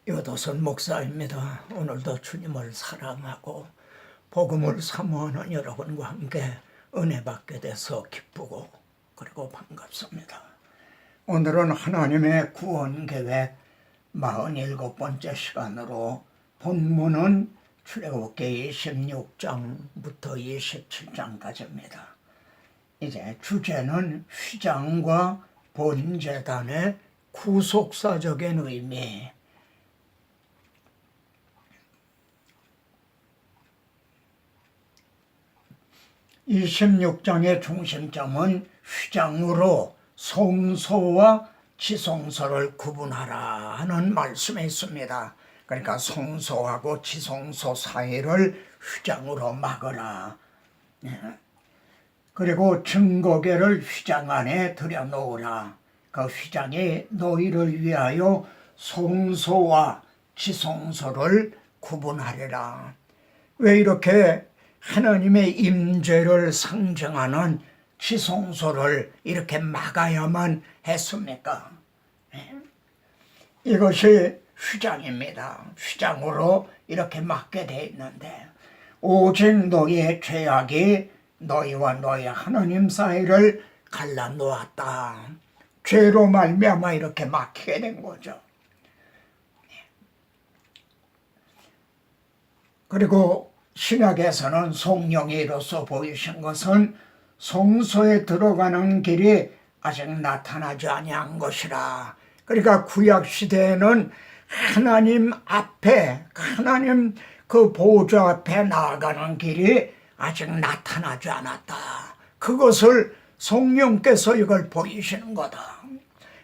요도선 목사입니다. 오늘도 주님을 사랑하고 복음을 사모하는 여러분과 함께 은혜 받게 돼서 기쁘고 그리고 반갑습니다. 오늘은 하나님의 구원 계획 47번째 시간으로 본문은 출애굽기 26장부터 27장까지입니다. 이제 주제는 휘장과 본제단의 구속사적인 의미. 26장의 중심점은 휘장으로 성소와 지성소를 구분하라 하는 말씀이 있습니다. 그러니까 성소하고 지성소 사이를 휘장으로 막으라. 그리고 증거궤를 휘장 안에 들여놓으라. 그 휘장이 너희를 위하여 성소와 지성소를 구분하리라. 왜 이렇게 하나님의 임재를 상징하는 지성소를 이렇게 막아야만 했습니까? 이것이 휘장입니다. 휘장으로 이렇게 막게 돼 있는데, 오직 너희의 죄악이 너희와 너희 하나님 사이를 갈라놓았다. 죄로 말미암아 이렇게 막히게 된 거죠. 그리고 신약에서는 성령이 이로써 보이신 것은 성소에 들어가는 길이 아직 나타나지 아니한 것이라. 그러니까 구약 시대에는 하나님 앞에, 하나님 그 보좌 앞에 나아가는 길이 아직 나타나지 않았다. 그것을 성령께서 이걸 보이시는 거다.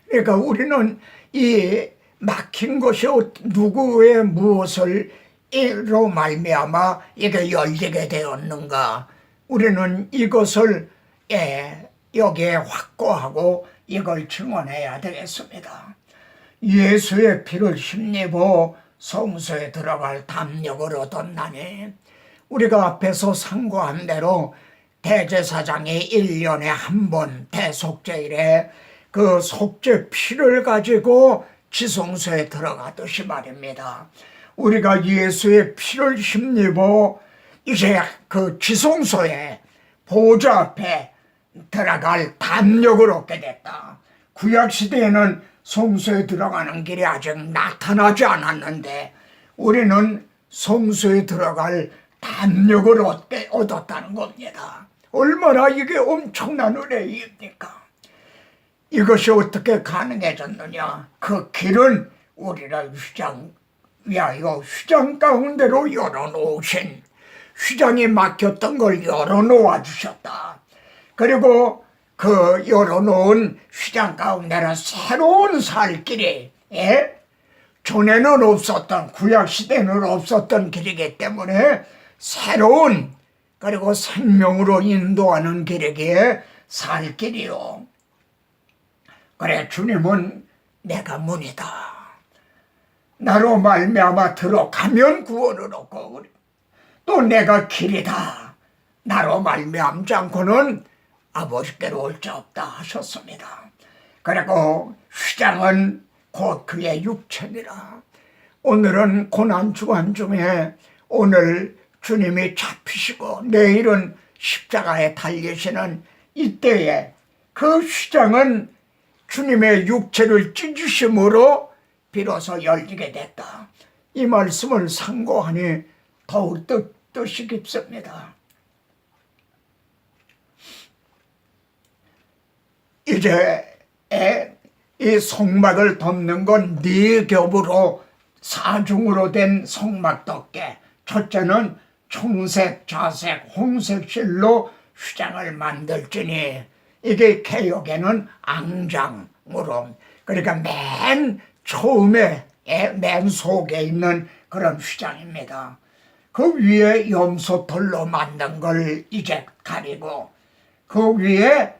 그러니까 우리는 이 막힌 것이 누구의 무엇을 이로 말미암아 이게 열리게 되었는가? 우리는 이것을 여기에 확고하고 이걸 증언해야 되겠습니다. 예수의 피를 힘입어 성소에 들어갈 담력을 얻었나니, 우리가 앞에서 상고한 대로 대제사장이 1년에 한 번 대속죄일에 그 속죄 피를 가지고 지성소에 들어가듯이 말입니다. 우리가 예수의 피를 힘입어 이제 그 지성소에 보좌 앞에 들어갈 담력을 얻게 됐다. 구약시대에는 성소에 들어가는 길이 아직 나타나지 않았는데 우리는 성소에 들어갈 담력을 얻었다는 겁니다. 얼마나 이게 엄청난 은혜입니까? 이것이 어떻게 가능해졌느냐? 그 길은 우리를 위하여 휘장 가운데로 열어놓으신, 휘장이 막혔던 걸 열어놓아 주셨다. 그리고 그 열어놓은 휘장 가운데는 새로운 살 길이, 전에는 없었던, 구약시대는 없었던 길이기 때문에 새로운, 그리고 생명으로 인도하는 길이기에 살 길이요. 그래, 주님은 내가 문이다. 나로 말미암아 들어가면 구원을 얻고, 또 내가 길이다. 나로 말미암지 않고는 아버지께로 올 자 없다 하셨습니다. 그리고 휘장은 곧 그의 육체니라. 오늘은 고난주간 중에 오늘 주님이 잡히시고 내일은 십자가에 달리시는 이때에 그 휘장은 주님의 육체를 찢으심으로 비로소 열리게 됐다. 이 말씀을 상고하니 더욱 뜻이 깊습니다. 이제 이 성막을 덮는 건 네 겹으로 사중으로 된 성막 덮개. 첫째는 청색, 자색, 홍색 실로 휘장을 만들지니, 이게 개역에는 앙장으로, 그러니까 맨 처음에 맨 속에 있는 그런 휘장입니다. 그 위에 염소털로 만든 걸 이제 가리고, 그 위에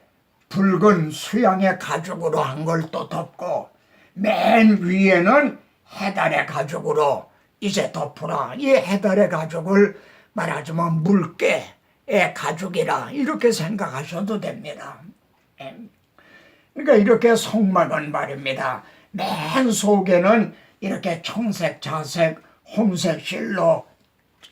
붉은 수양의 가죽으로 한 걸 또 덮고, 맨 위에는 해달의 가죽으로 이제 덮으라. 이 해달의 가죽을 말하자면 물개의 가죽이라 이렇게 생각하셔도 됩니다. 그러니까 이렇게 성막은 말입니다. 맨 속에는 이렇게 청색, 자색, 홍색 실로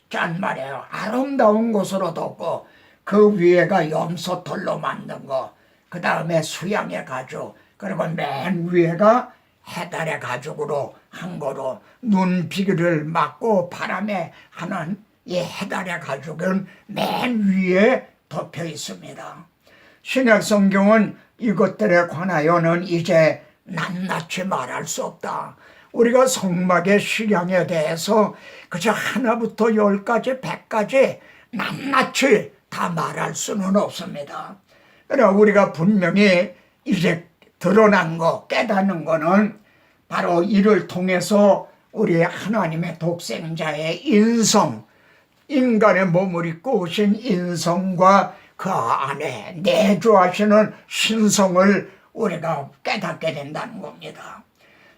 짠 말이에요. 아름다운 곳으로 뒀고 그 위에가 염소털로 만든 거, 그 다음에 수양의 가죽, 그리고 맨 위에가 해달의 가죽으로 한 거로 눈 비를 막고 바람에 하는 이 해달의 가죽은 맨 위에 덮여 있습니다. 신약 성경은 이것들에 관하여는 이제 낱낱이 말할 수 없다. 우리가 성막의 식양에 대해서 그저 하나부터 10가지, 100가지 낱낱이 다 말할 수는 없습니다. 그러나 우리가 분명히 이제 드러난 거, 깨닫는 거는 바로 이를 통해서 우리 하나님의 독생자의 인성, 인간의 몸을 입고 오신 인성과 그 안에 내주하시는 신성을 우리가 깨닫게 된다는 겁니다.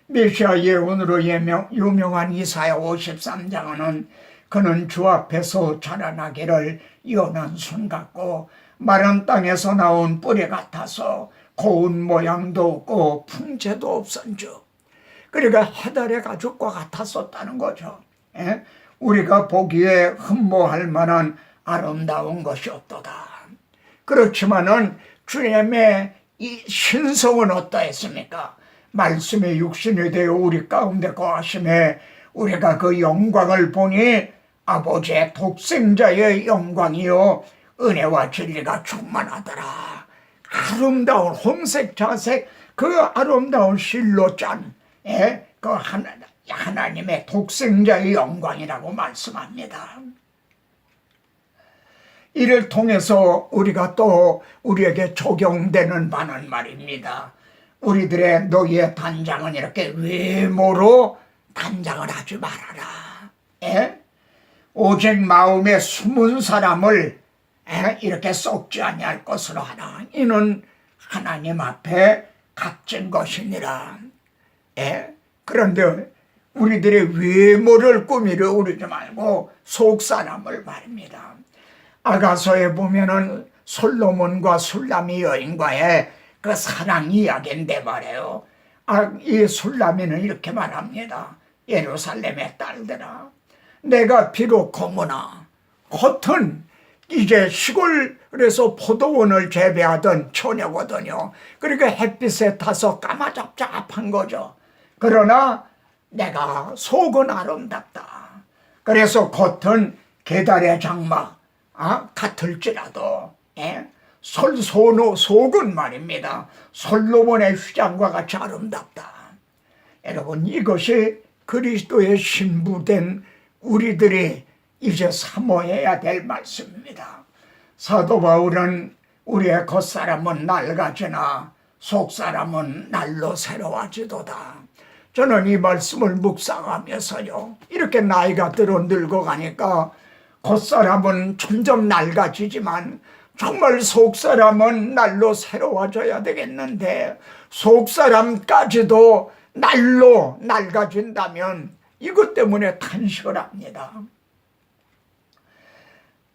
메시아 예언으로 유명한 이사야 53장은 그는 주 앞에서 자라나기를 연한 순 같고 마른 땅에서 나온 뿌리 같아서 고운 모양도 없고 풍채도 없은즉, 그러니까 해달의 가죽과 같았었다는 거죠. 예? 우리가 보기에 흠모할 만한 아름다운 것이 없도다. 그렇지만은 주님의 이 신성은 어떠했습니까? 말씀의 육신이 되어 우리 가운데 거하심에 우리가 그 영광을 보니 아버지의 독생자의 영광이요 은혜와 진리가 충만하더라. 아름다운 홍색 자색 그 아름다운 실로 짠 그 하나님의 독생자의 영광이라고 말씀합니다. 이를 통해서 우리가 또 우리에게 적용되는 바는 말입니다. 우리들의 너희의 단장은 이렇게 외모로 단장을 하지 말아라. 오직 마음에 숨은 사람을 이렇게 썩지 아니할 것으로 하라. 이는 하나님 앞에 값진 것이니라. 그런데 우리들의 외모를 꾸미려 오르지 말고 속 사람을 말입니다. 아가서에 보면은 솔로몬과 술라미 여인과의 그 사랑 이야기인데 말이에요. 이 술라미는 이렇게 말합니다. 예루살렘의 딸들아, 내가 비록 고무나 겉은 이제 시골에서 포도원을 재배하던 처녀거든요. 그러니까 햇빛에 타서 까마잡잡한 거죠. 그러나 내가 속은 아름답다. 그래서 겉은 계달의 장막 같을지라도 속은 말입니다. 솔로몬의 휘장과 같이 아름답다. 여러분, 이것이 그리스도의 신부된 우리들이 이제 사모해야 될 말씀입니다. 사도 바울은 우리의 겉사람은 낡아지나 속사람은 날로 새로워지도다. 저는 이 말씀을 묵상하면서요, 이렇게 나이가 들어 늙어가니까 겉사람은 점점 낡아지지만 정말 속사람은 날로 새로워져야 되겠는데 속사람까지도 날로 낡아진다면 이것 때문에 탄식을 합니다.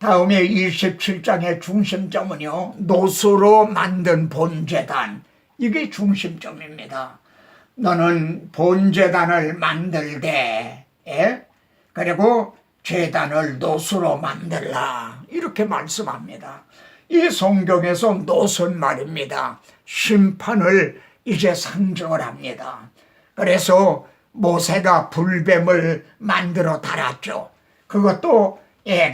다음에 27장의 중심점은요, 노수로 만든 본제단, 이게 중심점입니다. 너는 본제단을 만들되 그리고 제단을 노수로 만들라, 이렇게 말씀합니다. 이 성경에서 노수는 말입니다, 심판을 이제 상징을 합니다. 그래서 모세가 불뱀을 만들어 달았죠. 그것도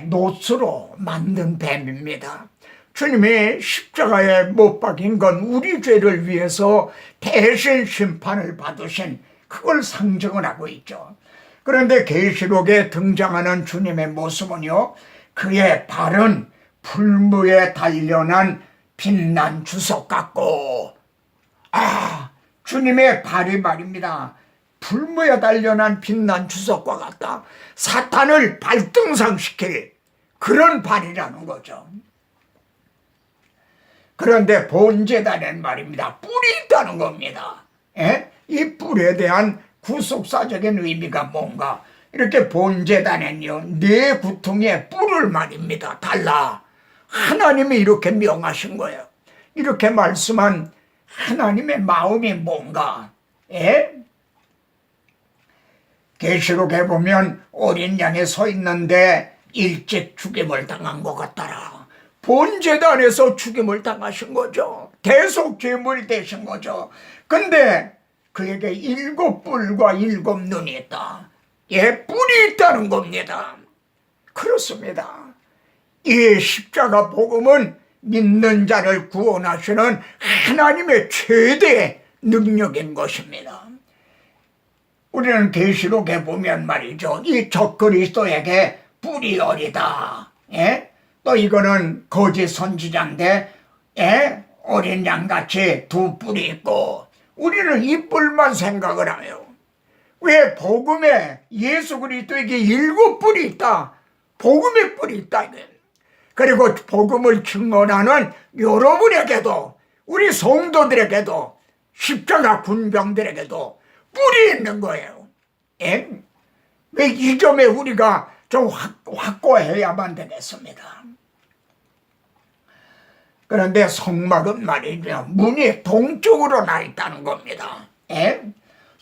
노수로 만든 뱀입니다. 주님이 십자가에 못 박힌 건 우리 죄를 위해서 대신 심판을 받으신 그걸 상징을 하고 있죠. 그런데 계시록에 등장하는 주님의 모습은요, 그의 발은 풀무에 단련한 빛난 주석 같고, 주님의 발이 말입니다, 풀무에 단련한 빛난 주석과 같다. 사탄을 발등상시킬 그런 발이라는 거죠. 그런데 본제단엔 말입니다, 뿔이 있다는 겁니다. 이 뿔에 대한 구속사적인 의미가 뭔가, 이렇게 본제단엔요, 네 구통에 뿔을 말입니다 달라. 하나님이 이렇게 명하신 거예요. 이렇게 말씀한 하나님의 마음이 뭔가, 계시록에 보면 어린 양이 서 있는데 일찍 죽임을 당한 것 같더라. 본제단에서 죽임을 당하신 거죠. 대속죄물이 되신 거죠. 근데 그에게 7뿔과 7눈이 있다. 예, 뿔이 있다는 겁니다. 그렇습니다. 이 십자가 복음은 믿는 자를 구원하시는 하나님의 최대 능력인 것입니다. 우리는 계시록에 보면 말이죠, 이 적그리스도에게 뿔이 어리다. 예? 또 이거는 거짓 선지자인데, 예? 어린 양같이 2뿔이 있고, 우리는 이 뿔만 생각을 해요. 왜 복음에 예수 그리스도에게 7뿔이 있다. 복음의 뿔이 있다. 그리고 복음을 증언하는 여러분에게도, 우리 성도들에게도, 십자가 군병들에게도 뿔이 있는 거예요. 예? 왜 이 점에 우리가 좀 확고해야만 되겠습니다. 그런데 성막은 말이죠, 문이 동쪽으로 나 있다는 겁니다. 예?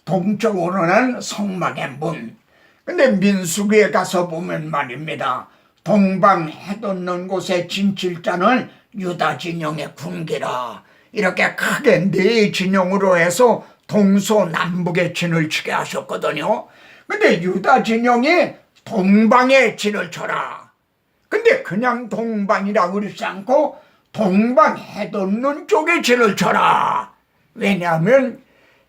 동쪽으로는 성막의 문. 근데 민수기에 가서 보면 말입니다, 동방 해돋는 곳에 진칠자는 유다 진영의 군기라. 이렇게 크게 4진영으로 해서 동서남북의 진을 치게 하셨거든요. 근데 유다 진영이 동방에 진을 쳐라. 근데 그냥 동방이라고 그러지 않고 동방 해돋는 쪽에 진을 쳐라. 왜냐하면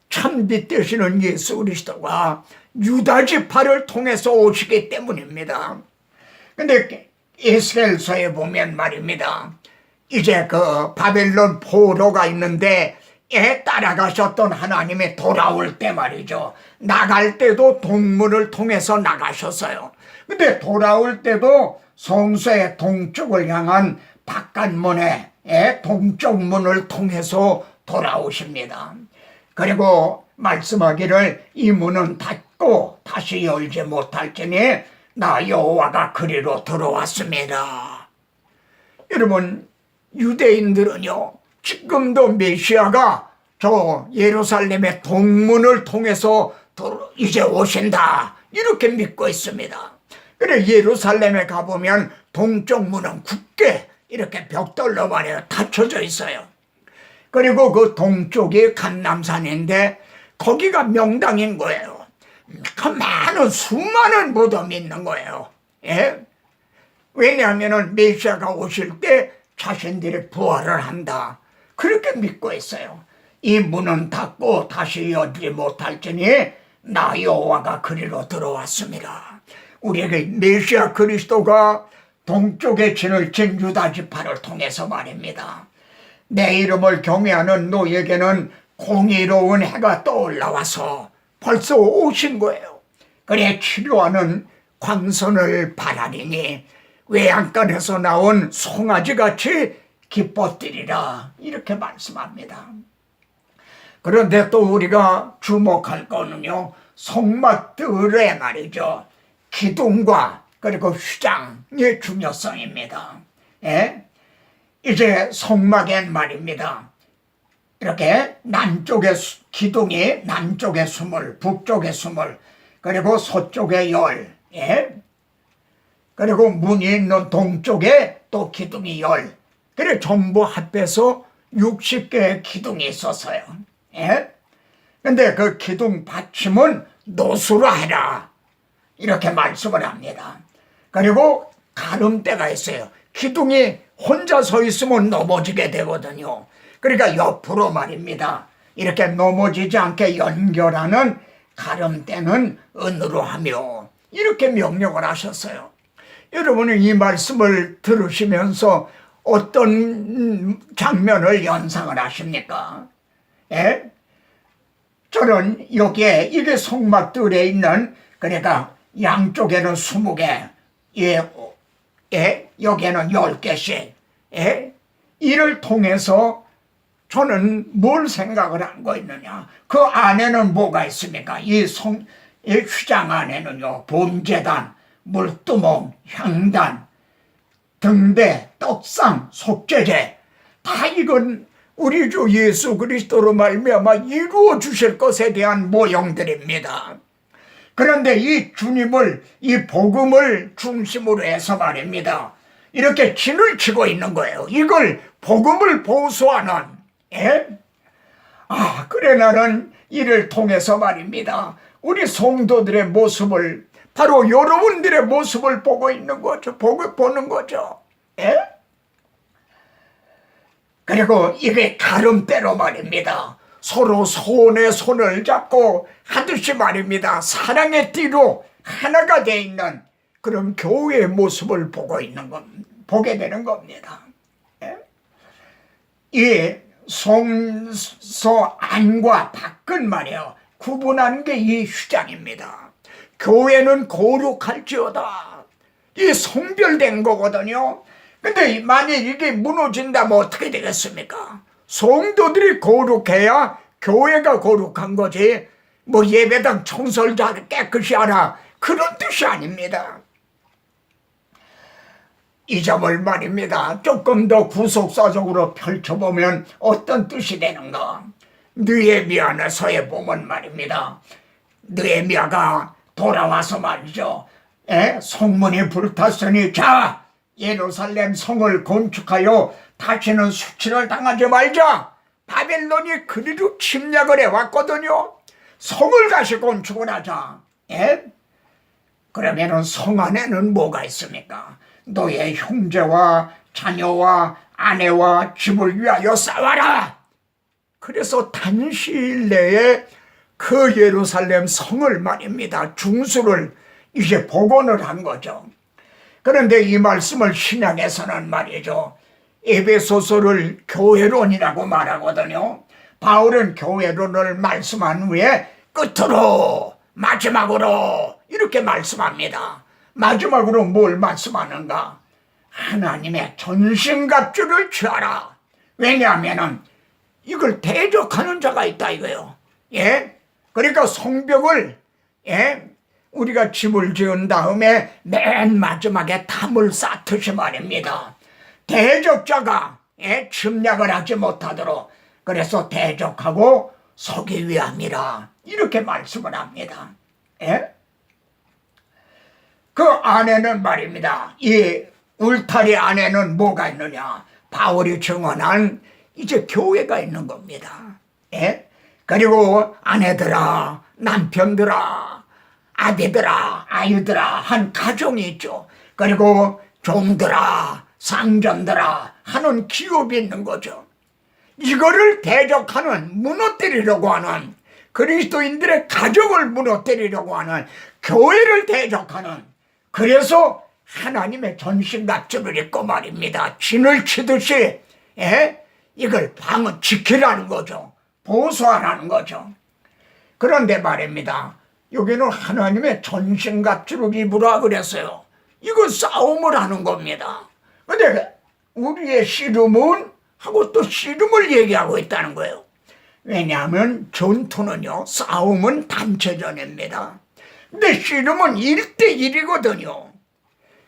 참빛 되시는 예수 그리스도가 유다 지파를 통해서 오시기 때문입니다. 근데 에스겔서에 보면 말입니다, 이제 그 바벨론 포로가 있는데 따라가셨던 하나님이 돌아올 때 말이죠, 나갈 때도 동문을 통해서 나가셨어요. 근데 돌아올 때도 성소의 동쪽을 향한 바깥문에 동쪽 문을 통해서 돌아오십니다. 그리고 말씀하기를 이 문은 닫고 다시 열지 못할지니 나 여호와가 그리로 들어왔습니다. 여러분, 유대인들은요, 지금도 메시아가 저 예루살렘의 동문을 통해서 이제 오신다, 이렇게 믿고 있습니다. 그래 예루살렘에 가보면 동쪽 문은 굳게 이렇게 벽돌로 말이에요, 닫혀져 있어요. 그리고 그 동쪽이 감람산인데 거기가 명당인 거예요. 그 많은 수많은 무덤이 있는 거예요. 예? 왜냐하면 메시아가 오실 때 자신들이 부활을 한다, 그렇게 믿고 있어요. 이 문은 닫고 다시 열지 못할지니 나 여호와가 그리로 들어왔습니다. 우리에게 메시아 그리스도가 동쪽에 진을 친 유다 지파를 통해서 말입니다. 내 이름을 경외하는 너에게는 공의로운 해가 떠올라와서 벌써 오신 거예요. 그래 치료하는 광선을 바라리니 외양간에서 나온 송아지같이 기뻐뜨리라, 이렇게 말씀합니다. 그런데 또 우리가 주목할 거는요, 성막들의 말이죠, 기둥과 그리고 휘장의 중요성입니다. 예? 이제 성막엔 말입니다, 이렇게 남쪽의 기둥이 남쪽의 수물, 북쪽의 수물, 그리고 서쪽의 열, 예? 그리고 문이 있는 동쪽에 또 기둥이 열, 그래 전부 합해서 60개의 기둥이 있었어요. 예? 근데 그 기둥 받침은 노수로 해라, 이렇게 말씀을 합니다. 그리고 가름대가 있어요. 기둥이 혼자 서 있으면 넘어지게 되거든요. 그러니까 옆으로 말입니다, 이렇게 넘어지지 않게 연결하는 가름대는 은으로 하며, 이렇게 명령을 하셨어요. 여러분은 이 말씀을 들으시면서 어떤 장면을 연상을 하십니까? 예? 저는 여기에 이게 성막들에 있는, 그러니까 양쪽에는 20개, 여기에는 10개씩, 이를 통해서 저는 뭘 생각을 하고 있느냐, 그 안에는 뭐가 있습니까? 이 휘장 안에는요, 번제단, 물두멍, 향단, 등대, 떡상, 속죄제, 다 이건 우리 주 예수 그리스도로 말미암아 이루어 주실 것에 대한 모형들입니다. 그런데 이 주님을, 이 복음을 중심으로 해서 말입니다, 이렇게 진을 치고 있는 거예요. 이걸 복음을 보수하는, 예? 그래 나는 이를 통해서 말입니다, 우리 성도들의 모습을, 바로 여러분들의 모습을 보고 있는 거죠. 보는 거죠. 예? 그리고 이게 가름대로 말입니다, 서로 손에 손을 잡고 하듯이 말입니다, 사랑의 띠로 하나가 돼 있는 그런 교회의 모습을 보게 되는 겁니다. 예? 이 성서 안과 밖은 말이에요, 구분하는 게 이 휘장입니다. 교회는 거룩할지어다, 이 성별된 거거든요. 근데 만약 이게 무너진다면 어떻게 되겠습니까? 성도들이 거룩해야 교회가 거룩한 거지, 뭐 예배당 청소를 잘 깨끗이 하라, 그런 뜻이 아닙니다. 이 점을 말입니다, 조금 더 구속사적으로 펼쳐보면 어떤 뜻이 되는가. 느헤미야서에 보면 말입니다, 느헤미야가 돌아와서 말이죠, 성문이 불탔으니 자 예루살렘 성을 건축하여 다시는 수치를 당하지 말자. 바벨론이 그리로 침략을 해왔거든요. 성을 다시 건축을 하자. 그러면은 성 안에는 뭐가 있습니까? 너의 형제와 자녀와 아내와 집을 위하여 싸워라. 그래서 단시일 내에 그 예루살렘 성을 말입니다, 중수를 이제 복원을 한 거죠. 그런데 이 말씀을 신약에서는 말이죠, 에베소서를 교회론이라고 말하거든요. 바울은 교회론을 말씀한 후에 끝으로 마지막으로 이렇게 말씀합니다. 마지막으로 뭘 말씀하는가? 하나님의 전신갑주를 취하라. 왜냐하면 이걸 대적하는 자가 있다 이거예요. 그러니까 성벽을, 우리가 집을 지은 다음에 맨 마지막에 담을 쌓듯이 말입니다, 대적자가 침략을 하지 못하도록, 그래서 대적하고 서기 위함이라 이렇게 말씀을 합니다. 그 안에는 말입니다, 이 울타리 안에는 뭐가 있느냐? 바울이 증언한 이제 교회가 있는 겁니다. 그리고 아내들아, 남편들아, 아비들아, 아유들아 한 가정이 있죠. 그리고 종들아, 상전들아 하는 기업이 있는 거죠. 이거를 대적하는, 무너뜨리려고 하는, 그리스도인들의 가정을 무너뜨리려고 하는, 교회를 대적하는, 그래서 하나님의 전신갑주를 입고 말입니다, 진을 치듯이 이걸 지키라는 거죠. 보수하라는 거죠. 그런데 말입니다, 여기는 하나님의 전신갑주를 입으라 그랬어요. 이거 싸움을 하는 겁니다. 근데 우리의 씨름은 하고 또 씨름을 얘기하고 있다는 거예요. 왜냐하면 전투는요, 싸움은 단체전입니다. 근데 씨름은 1대1이거든요.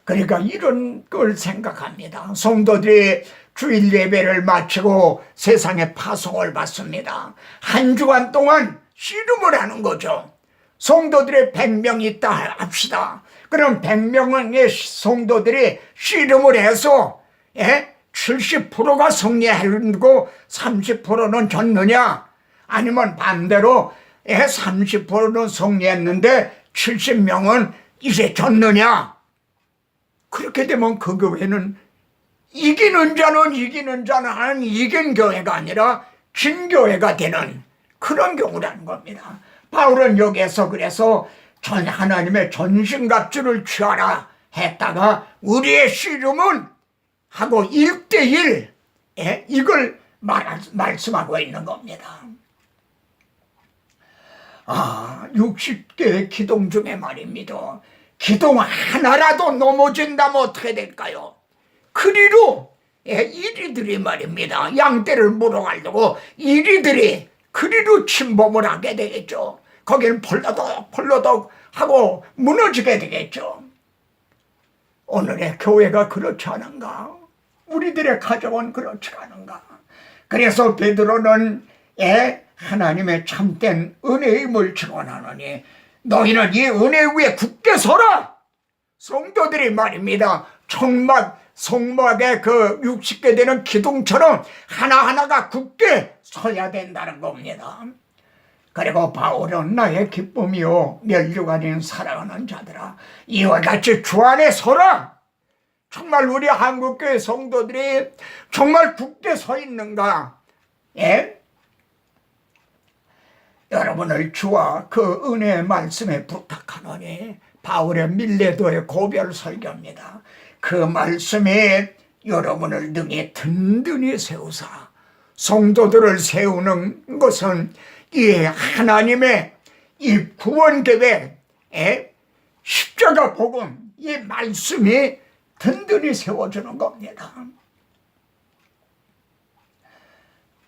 그러니까 이런 걸 생각합니다. 성도들이 주일 예배를 마치고 세상에 파송을 받습니다. 한 주간 동안 씨름을 하는 거죠. 성도들의 100명이 있다 합시다. 그럼 100명의 성도들이 씨름을 해서 70%가 승리하고 30%는 졌느냐? 아니면 반대로 30%는 승리했는데 70명은 이제 졌느냐? 그렇게 되면 그 교회는 이기는 자는 이긴 교회가 아니라 진 교회가 되는 그런 경우라는 겁니다. 바울은 여기에서 그래서 하나님의 전신갑주를 취하라 했다가 우리의 씨름은 하고 1대1 이걸 말씀하고 있는 겁니다. 60개의 기둥 중에 말입니다, 기둥 하나라도 넘어진다면 어떻게 될까요? 그리로 이리들이 말입니다, 양떼를 물어가려고 이리들이 그리로 침범을 하게 되겠죠. 거기는 펄러덕 하고 무너지게 되겠죠. 오늘의 교회가 그렇지 않은가? 우리들의 가정은 그렇지 않은가? 그래서 베드로는 하나님의 참된 은혜의 힘을 증언하노니 너희는 이 은혜 위에 굳게 서라. 성도들이 말입니다. 성막의 그 60개 되는 기둥처럼 하나하나가 굳게 서야 된다는 겁니다. 그리고 바울은 나의 기쁨이요 멸류관인 사랑하는 자들아, 이와 같이 주 안에 서라. 정말 우리 한국교회 성도들이 정말 굳게 서 있는가? 예? 여러분을 주와 그 은혜의 말씀에 부탁하노니, 바울의 밀레도의 고별 설교입니다. 그 말씀이 여러분을 등에 든든히 세우사, 성도들을 세우는 것은 이 하나님의 이 구원 계획의 십자가 복음, 이 말씀이 든든히 세워주는 겁니다.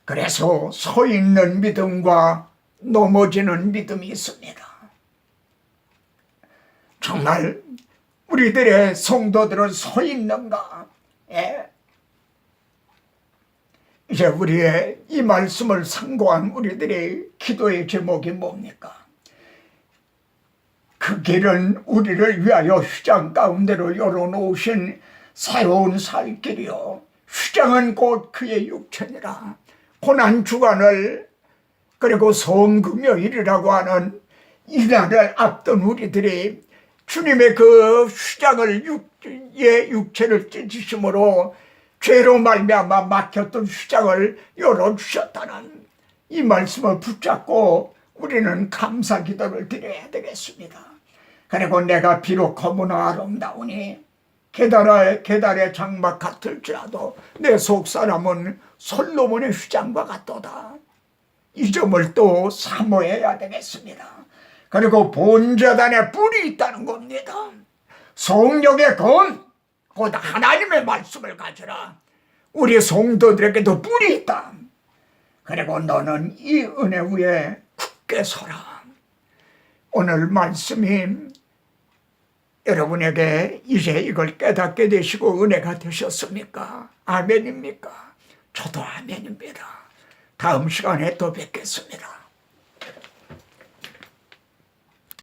그래서 서 있는 믿음과 넘어지는 믿음이 있습니다. 정말 우리들의 성도들은 서 있는가? 예? 이제 우리의 이 말씀을 상고한 우리들의 기도의 제목이 뭡니까? 그 길은 우리를 위하여 휘장 가운데로 열어놓으신 새로운 살 길이요, 휘장은 곧 그의 육체니라. 고난주간을, 그리고 성금요일이라고 하는 이날을 앞둔 우리들이 주님의 그 휘장을, 육체를 찢으심으로 죄로 말미암아 막혔던 휘장을 열어주셨다는 이 말씀을 붙잡고 우리는 감사 기도를 드려야 되겠습니다. 그리고 내가 비록 거무나 아름다우니 계달의 장막 같을지라도 내 속사람은 솔로몬의 휘장과 같도다. 이 점을 또 사모해야 되겠습니다. 그리고 본제단에 뿔이 있다는 겁니다. 성령의 건, 곧 하나님의 말씀을 가져라. 우리 성도들에게도 뿔이 있다. 그리고 너는 이 은혜 위에 굳게 서라. 오늘 말씀이 여러분에게 이제 이걸 깨닫게 되시고 은혜가 되셨습니까? 아멘입니까? 저도 아멘입니다. 다음 시간에 또 뵙겠습니다.